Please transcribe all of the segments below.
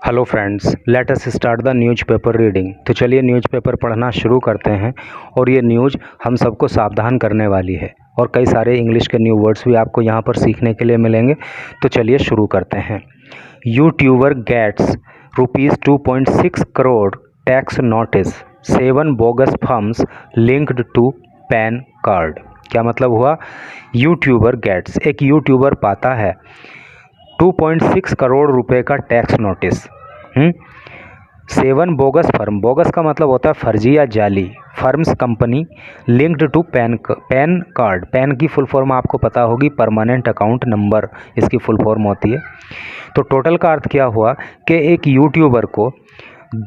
Hello friends, let us start the newspaper reading. तो चलिए newspaper पढ़ना शुरू करते हैं और ये न्यूज़ हम सबको सावधान करने वाली है और कई सारे इंग्लिश के न्यू वर्ड्स भी आपको यहाँ पर सीखने के लिए मिलेंगे। तो चलिए शुरू करते हैं। YouTuber gets ₹2.6 crore tax notice, 7 bogus firms linked to PAN card. क्या मतलब हुआ? यूट्यूबर गेट्स, एक यूट्यूबर पाता है 2.6 करोड़ रुपए का tax notice. 7 bogus firm, bogus का मतलब होता है फर्जी या जाली, firms company linked to PAN card. PAN की फुल फॉर्म आपको पता होगी, परमानेंट अकाउंट नंबर इसकी फुल फॉर्म होती है। तो टोटल का अर्थ क्या हुआ कि एक यूट्यूबर को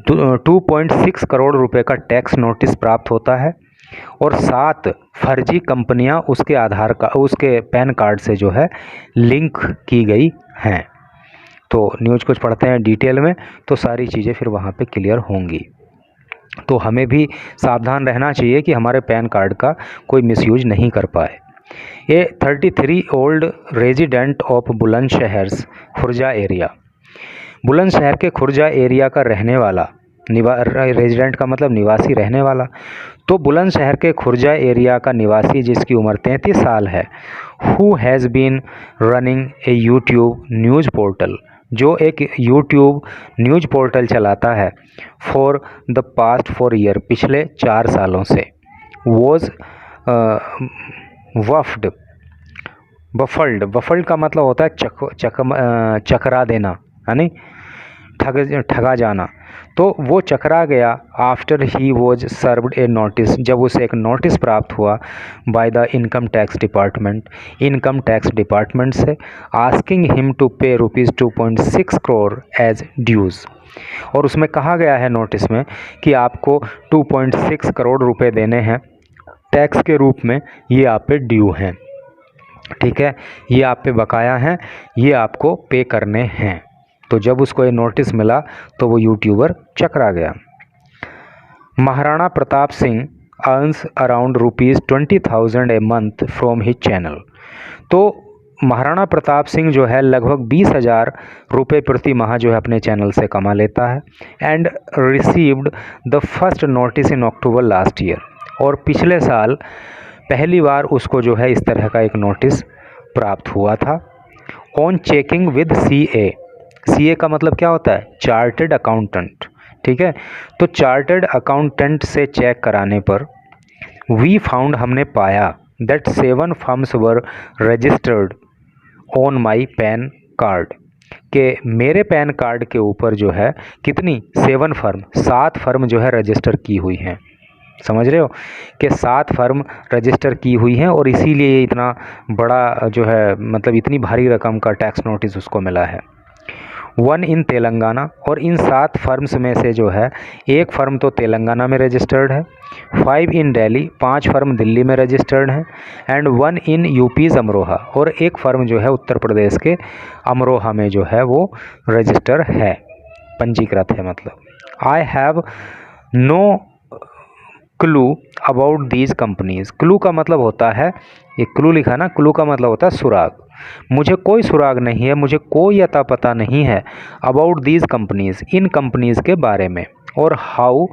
2.6 करोड़ रुपए का टैक्स नोटिस प्राप्त होता है और 7 फर्जी कंपनियां उसके पैन कार्ड से जो है लिंक की गई हैं। तो न्यूज़ कुछ पढ़ते हैं डिटेल में, तो सारी चीज़ें फिर वहाँ पे क्लियर होंगी। तो हमें भी सावधान रहना चाहिए कि हमारे पैन कार्ड का कोई मिसयूज नहीं कर पाए। ये 33 old resident of Bulandshahr Khurja area, Bulandshahr के खुर्जा एरिया का रहने वाला, रेजिडेंट का मतलब निवासी, रहने वाला। तो बुलंदशहर के खुर्जा एरिया का निवासी जिसकी उम्र 33 साल है, who has been running a YouTube news portal, जो एक यूट्यूब न्यूज़ पोर्टल चलाता है, फॉर द पास्ट 4 ईयर, पिछले 4 सालों से, वॉज बफल्ड का मतलब होता है चकरा देना, यानी ठगा जाना। तो वो चकरा गया after he was served A notice, जब उसे एक नोटिस प्राप्त हुआ by the income tax department से, आस्किंग हिम टू पे ₹2.6 करोड़ एज ड्यूज़। और उसमें कहा गया है नोटिस में कि आपको 2.6 करोड़ रुपए देने हैं टैक्स के रूप में, ये आप पे ड्यू हैं। ठीक है, ये आप पे बकाया हैं, ये आपको पे करने हैं। तो जब उसको ये नोटिस मिला तो वो यूट्यूबर चकरा गया। Maharana Pratap Singh earns around ₹20,000 a month from his channel. तो महाराणा प्रताप सिंह जो है लगभग 20,000 रुपये प्रति माह जो है अपने चैनल से कमा लेता है। And received the first notice in October last year, और पिछले साल पहली बार उसको जो है इस तरह का एक नोटिस प्राप्त हुआ था। ऑन चेकिंग विद CA का मतलब क्या होता है? Chartered accountant. ठीक है, तो चार्टर्ड अकाउंटेंट से चेक कराने पर वी फाउंड, हमने पाया, that 7 firms were registered on my PAN card, कि मेरे पैन कार्ड के ऊपर जो है कितनी 7 फर्म जो है रजिस्टर की हुई हैं। समझ रहे हो कि 7 फर्म रजिस्टर की हुई हैं और इसीलिए इतना बड़ा जो है, मतलब इतनी भारी रकम का टैक्स नोटिस उसको मिला है। 1 इन तेलंगाना, और इन 7 फर्म्स में से जो है एक फर्म तो तेलंगाना में रजिस्टर्ड है, 5 इन दिल्ली, 5 फर्म दिल्ली में रजिस्टर्ड हैं, एंड 1 इन यूपीज़ अमरोहा, और एक फर्म जो है उत्तर प्रदेश के अमरोहा में जो है वो रजिस्टर है, पंजीकृत है मतलब। I have no clue about these companies. Clue का मतलब होता है, ये क्लू लिखा ना, क्लू का मतलब होता है सुराग। मुझे कोई सुराग नहीं है, मुझे कोई अता पता नहीं है अबाउट दीज कंपनीज, इन कंपनीज के बारे में, और हाउ,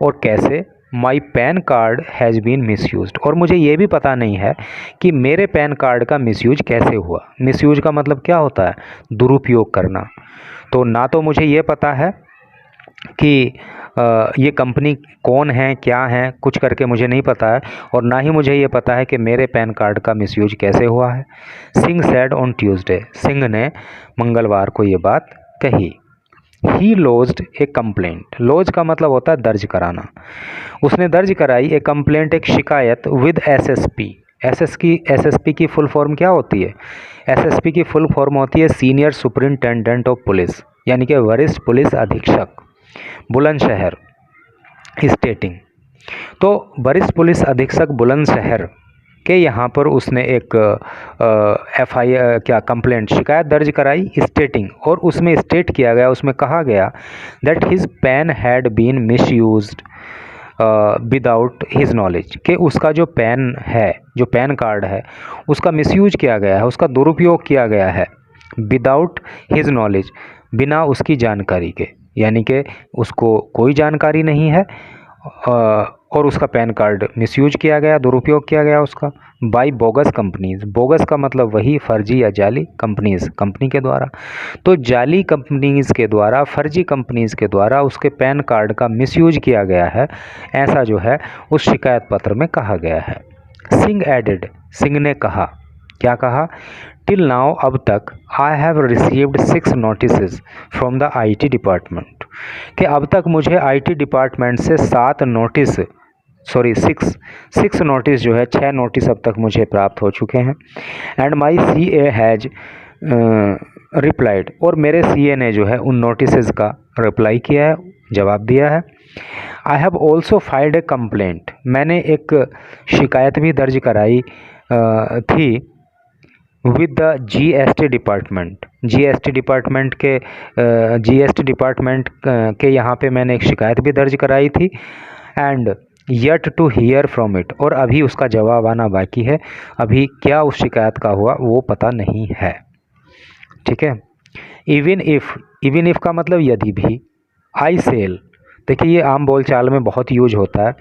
और कैसे, my PAN card has been misused, और मुझे ये भी पता नहीं है कि मेरे पैन कार्ड का मिसयूज कैसे हुआ। मिसयूज का मतलब क्या होता है? दुरुपयोग करना। तो ना तो मुझे ये पता है कि ये कंपनी कौन है, क्या है, कुछ करके मुझे नहीं पता है, और ना ही मुझे ये पता है कि मेरे पैन कार्ड का मिसयूज कैसे हुआ है। Singh said on Tuesday, Singh ने मंगलवार को ये बात कही। ही लॉज्ड ए कंप्लेंट, लॉज का मतलब होता है दर्ज कराना। उसने दर्ज कराई ए कंप्लेंट, एक शिकायत, विद SSP। SSP की फुल फॉर्म क्या होती है? SSP की फुल फॉर्म होती है सीनियर सुपरिंटेंडेंट ऑफ पुलिस, यानी कि वरिष्ठ पुलिस अधीक्षक बुलंदशहर स्टेटिंग। तो वरिष्ठ पुलिस अधीक्षक बुलंदशहर के यहाँ पर उसने एक कंप्लेंट, शिकायत दर्ज कराई, स्टेटिंग, और उसमें स्टेट किया गया, उसमें कहा गया that his PAN had been misused without his knowledge, कि उसका जो पैन है, जो पैन कार्ड है, उसका मिसयूज किया गया है, उसका दुरुपयोग किया गया है, विदाउट हिज नॉलेज, बिना उसकी जानकारी के, यानी कि उसको कोई जानकारी नहीं है और उसका पैन कार्ड मिसयूज किया गया, दुरुपयोग किया गया उसका बाई बोगस कंपनीज। बोगस का मतलब वही फर्जी या जाली कंपनीज, कंपनी के द्वारा। तो जाली कंपनीज के द्वारा, फर्जी कंपनीज के द्वारा उसके पैन कार्ड का मिसयूज किया गया है, ऐसा जो है उस शिकायत पत्र में कहा गया है। सिंह एडेड, सिंह ने कहा, क्या कहा? टिल नाउ, अब तक, I have received 6 notice from the IT department, कि अब तक मुझे IT डिपार्टमेंट से 6 नोटिस जो है, 6 नोटिस अब तक मुझे प्राप्त हो चुके हैं। And my CA has replied, और मेरे CA ने जो है उन नोटिस का रिप्लाई किया है, जवाब दिया है। I have also filed A complaint, मैंने एक शिकायत भी दर्ज कराई थी with the GST department. GST department के यहाँ पे मैंने एक शिकायत भी दर्ज कराई थी। And yet to hear from it, और अभी उसका जवाब आना बाकी है। अभी क्या उस शिकायत का हुआ वो पता नहीं है। ठीक है। इवन इफ़ का मतलब यदि भी। आई सेल, देखिए ये आम बोलचाल में बहुत यूज होता है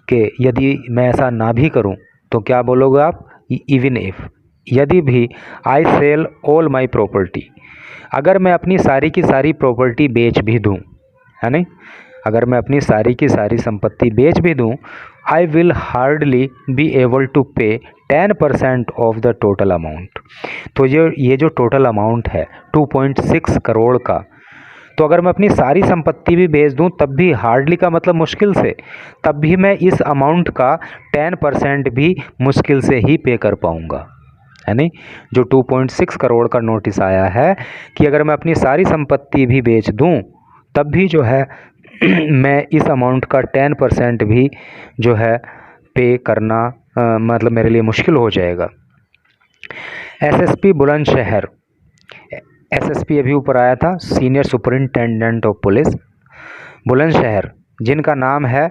कि यदि मैं ऐसा ना भी करूं तो क्या बोलोगे आप? इवन इफ़, यदि भी। आई सेल ऑल माई प्रॉपर्टी, अगर मैं अपनी सारी की सारी प्रॉपर्टी बेच भी दूं, है नहीं, अगर मैं अपनी सारी की सारी संपत्ति बेच भी दूं, I will hardly be able to pay 10% of the total amount. तो ये जो टोटल अमाउंट है 2.6 करोड़ का, तो अगर मैं अपनी सारी संपत्ति भी बेच दूं तब भी, हार्डली का मतलब मुश्किल से, तब भी मैं इस अमाउंट का 10% भी मुश्किल से ही पे कर पाऊंगा, है नहीं। जो 2.6 करोड़ का नोटिस आया है कि अगर मैं अपनी सारी संपत्ति भी बेच दूं तब भी जो है मैं इस अमाउंट का 10% भी जो है पे करना मतलब मेरे लिए मुश्किल हो जाएगा। SSP बुलंदशहर, SSP अभी ऊपर आया था, senior superintendent of police Bulandshahr, जिनका नाम है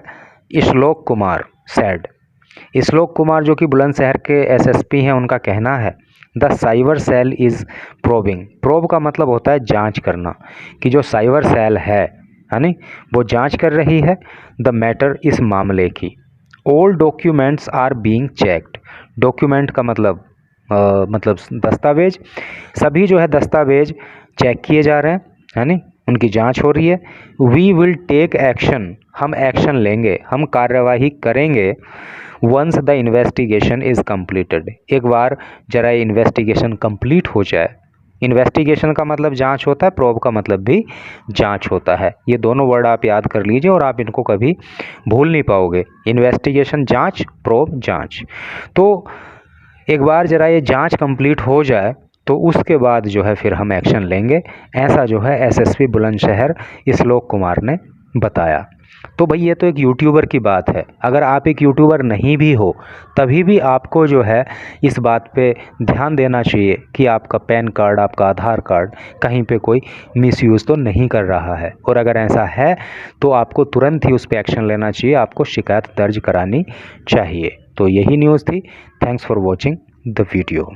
श्लोक कुमार सैड। श्लोक कुमार जो कि बुलंदशहर के SSP हैं, उनका कहना है the cyber cell is probing. Probe का मतलब होता है जांच करना, कि जो साइबर सेल है नहीं, वो जांच कर रही है द मैटर, इस मामले की। All documents are being checked, document का मतलब दस्तावेज, सभी जो है दस्तावेज चेक किए जा रहे हैं, है नहीं, उनकी जांच हो रही है। वी विल टेक एक्शन, हम एक्शन लेंगे, हम कार्यवाही करेंगे। Once the investigation is completed, एक बार जरा ये इन्वेस्टिगेशन कंप्लीट हो जाए। इन्वेस्टिगेशन का मतलब जांच होता है, प्रोब का मतलब भी जांच होता है। ये दोनों वर्ड आप याद कर लीजिए और आप इनको कभी भूल नहीं पाओगे। इन्वेस्टिगेशन जांच, प्रोब जांच। तो एक बार जरा ये जांच कंप्लीट हो जाए तो उसके बाद जो है फिर हम एक्शन लेंगे, ऐसा जो है SSP बुलंदशहर श्लोक कुमार ने बताया। तो भाई ये तो एक यूट्यूबर की बात है। अगर आप एक यूट्यूबर नहीं भी हो तभी भी आपको जो है इस बात पे ध्यान देना चाहिए कि आपका पैन कार्ड, आपका आधार कार्ड कहीं पे कोई मिसयूज़ तो नहीं कर रहा है, और अगर ऐसा है तो आपको तुरंत ही उस पर एक्शन लेना चाहिए, आपको शिकायत दर्ज करानी चाहिए। तो यही न्यूज़ थी। Thanks for watching the video.